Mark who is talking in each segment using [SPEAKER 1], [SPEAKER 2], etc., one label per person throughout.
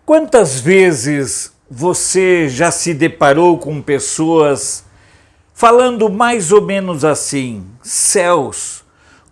[SPEAKER 1] Quantas vezes você já se deparou com pessoas falando mais ou menos assim: céus,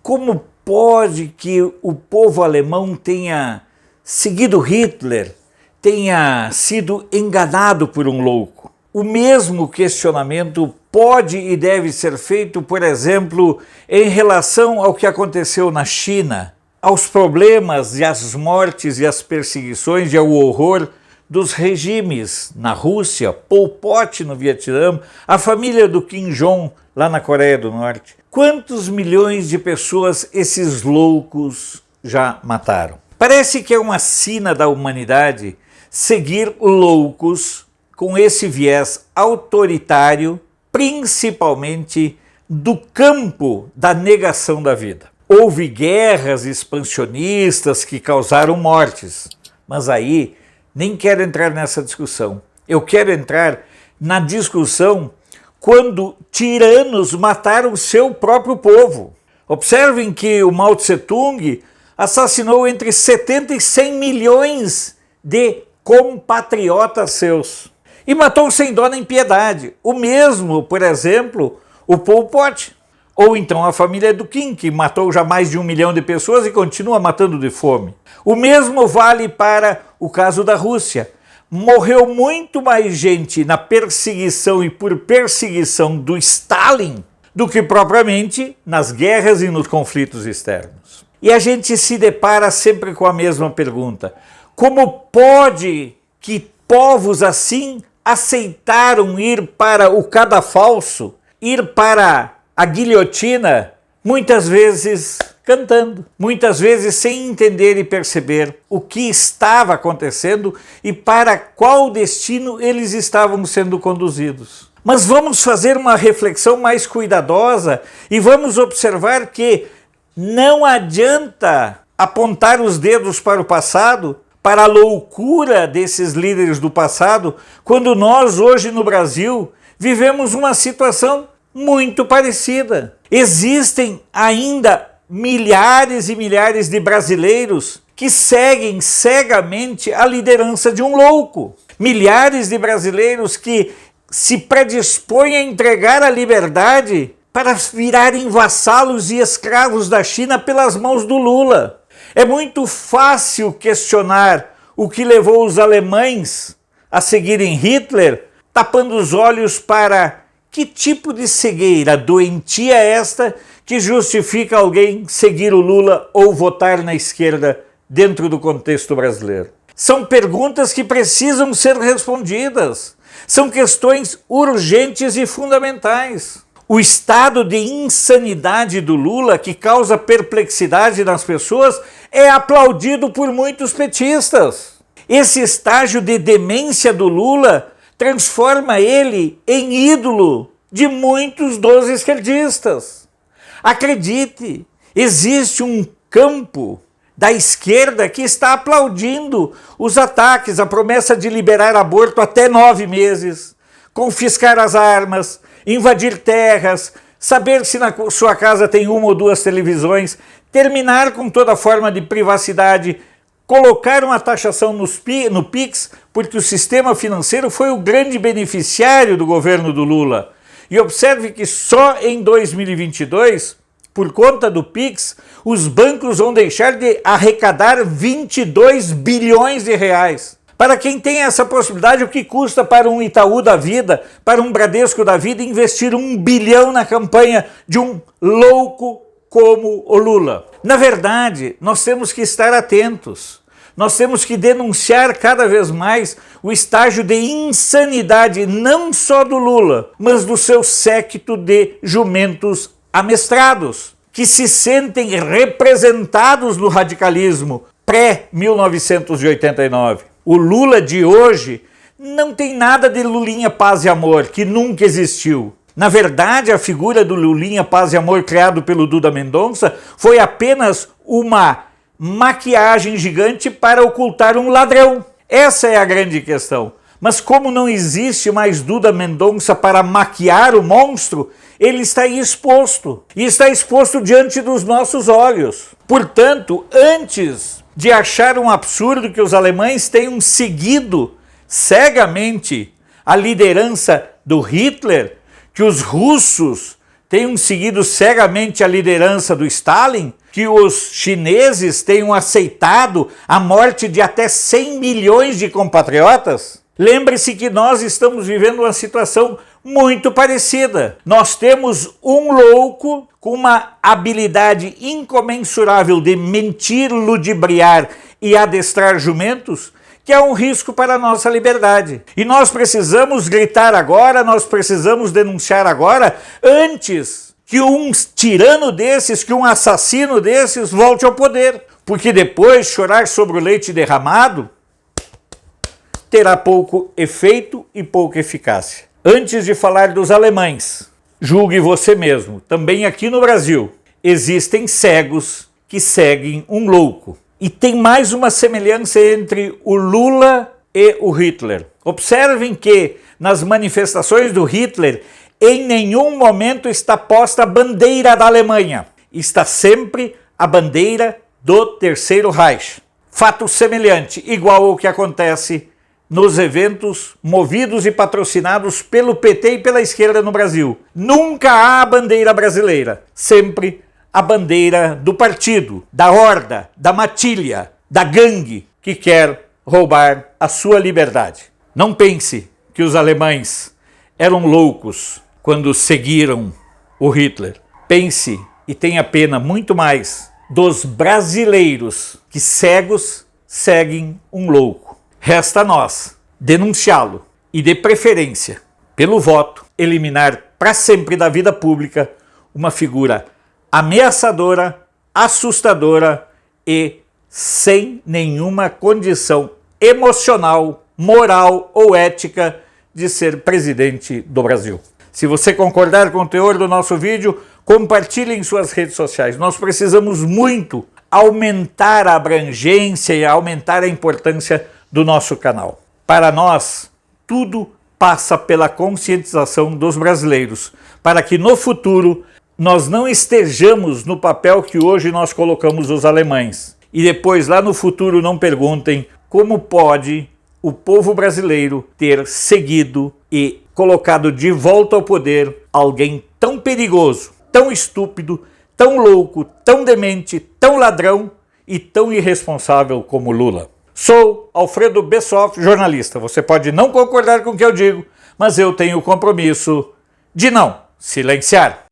[SPEAKER 1] como pode que o povo alemão tenha seguido Hitler, tenha sido enganado por um louco? O mesmo questionamento pode e deve ser feito, por exemplo, em relação ao que aconteceu na China, aos problemas e às mortes e às perseguições e ao horror dos regimes na Rússia, Pol Pot no Vietnã, a família do Kim Jong lá na Coreia do Norte. Quantos milhões de pessoas esses loucos já mataram? Parece que é uma sina da humanidade seguir loucos com esse viés autoritário, principalmente do campo da negação da vida. Houve guerras expansionistas que causaram mortes, mas aí nem quero entrar nessa discussão. Eu quero entrar na discussão quando tiranos mataram o seu próprio povo. Observem que o Mao Tse Tung assassinou entre 70 e 100 milhões de compatriotas seus e matou sem dó nem piedade. O mesmo, por exemplo, o Pol Pot. Ou então a família do Kim, que matou já mais de 1 milhão de pessoas e continua matando de fome. O mesmo vale para o caso da Rússia. Morreu muito mais gente na perseguição e por perseguição do Stalin do que propriamente nas guerras e nos conflitos externos. E a gente se depara sempre com a mesma pergunta: como pode que povos assim aceitaram ir para o cadafalso, ir para a guilhotina, muitas vezes cantando, muitas vezes sem entender e perceber o que estava acontecendo e para qual destino eles estavam sendo conduzidos. Mas vamos fazer uma reflexão mais cuidadosa e vamos observar que não adianta apontar os dedos para o passado, para a loucura desses líderes do passado, quando nós hoje no Brasil vivemos uma situação muito parecida. Existem ainda milhares e milhares de brasileiros que seguem cegamente a liderança de um louco. Milhares de brasileiros que se predispõem a entregar a liberdade para virarem vassalos e escravos da China pelas mãos do Lula. É muito fácil questionar o que levou os alemães a seguirem Hitler, tapando os olhos para que tipo de cegueira doentia é esta que justifica alguém seguir o Lula ou votar na esquerda dentro do contexto brasileiro? São perguntas que precisam ser respondidas. São questões urgentes e fundamentais. O estado de insanidade do Lula, que causa perplexidade nas pessoas, é aplaudido por muitos petistas. Esse estágio de demência do Lula transforma ele em ídolo de muitos dos esquerdistas. Acredite, existe um campo da esquerda que está aplaudindo os ataques, a promessa de liberar aborto até 9 meses, confiscar as armas, invadir terras, saber se na sua casa tem 1 ou 2 televisões, terminar com toda forma de privacidade, colocar uma taxação no PIX, porque o sistema financeiro foi o grande beneficiário do governo do Lula. E observe que só em 2022, por conta do PIX, os bancos vão deixar de arrecadar 22 bilhões de reais. Para quem tem essa possibilidade, o que custa para um Itaú da vida, para um Bradesco da vida, investir 1 bilhão na campanha de um louco como o Lula? Na verdade, nós temos que estar atentos. Nós temos que denunciar cada vez mais o estágio de insanidade não só do Lula, mas do seu séquito de jumentos amestrados, que se sentem representados no radicalismo pré-1989. O Lula de hoje não tem nada de Lulinha Paz e Amor, que nunca existiu. Na verdade, a figura do Lulinha Paz e Amor criado pelo Duda Mendonça foi apenas uma maquiagem gigante para ocultar um ladrão. Essa é a grande questão. Mas como não existe mais Duda Mendonça para maquiar o monstro, ele está exposto. E está exposto diante dos nossos olhos. Portanto, antes de achar um absurdo que os alemães tenham seguido cegamente a liderança do Hitler, que os russos tenham seguido cegamente a liderança do Stalin, que os chineses tenham aceitado a morte de até 100 milhões de compatriotas? Lembre-se que nós estamos vivendo uma situação muito parecida. Nós temos um louco com uma habilidade incomensurável de mentir, ludibriar e adestrar jumentos, que é um risco para a nossa liberdade. E nós precisamos gritar agora, nós precisamos denunciar agora, antes que um tirano desses, que um assassino desses volte ao poder. Porque depois chorar sobre o leite derramado terá pouco efeito e pouca eficácia. Antes de falar dos alemães, julgue você mesmo. Também aqui no Brasil existem cegos que seguem um louco. E tem mais uma semelhança entre o Lula e o Hitler. Observem que nas manifestações do Hitler, em nenhum momento está posta a bandeira da Alemanha. Está sempre a bandeira do Terceiro Reich. Fato semelhante, igual ao que acontece nos eventos movidos e patrocinados pelo PT e pela esquerda no Brasil. Nunca há a bandeira brasileira, sempre a bandeira do partido, da horda, da matilha, da gangue que quer roubar a sua liberdade. Não pense que os alemães eram loucos quando seguiram o Hitler. Pense e tenha pena muito mais dos brasileiros que cegos seguem um louco. Resta a nós denunciá-lo e, de preferência, pelo voto, eliminar para sempre da vida pública uma figura ameaçadora, assustadora e sem nenhuma condição emocional, moral ou ética de ser presidente do Brasil. Se você concordar com o teor do nosso vídeo, compartilhe em suas redes sociais. Nós precisamos muito aumentar a abrangência e aumentar a importância do nosso canal. Para nós, tudo passa pela conscientização dos brasileiros, para que no futuro nós não estejamos no papel que hoje nós colocamos os alemães. E depois, lá no futuro, não perguntem como pode o povo brasileiro ter seguido e colocado de volta ao poder alguém tão perigoso, tão estúpido, tão louco, tão demente, tão ladrão e tão irresponsável como Lula. Sou Alfredo Bessoff, jornalista. Você pode não concordar com o que eu digo, mas eu tenho o compromisso de não silenciar.